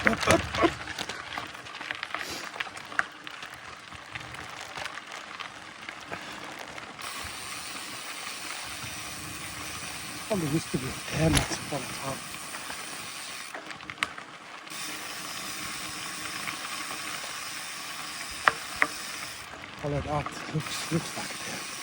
Hop. Kolla just det blir härligt på allt. Kolla det att luftfaktor.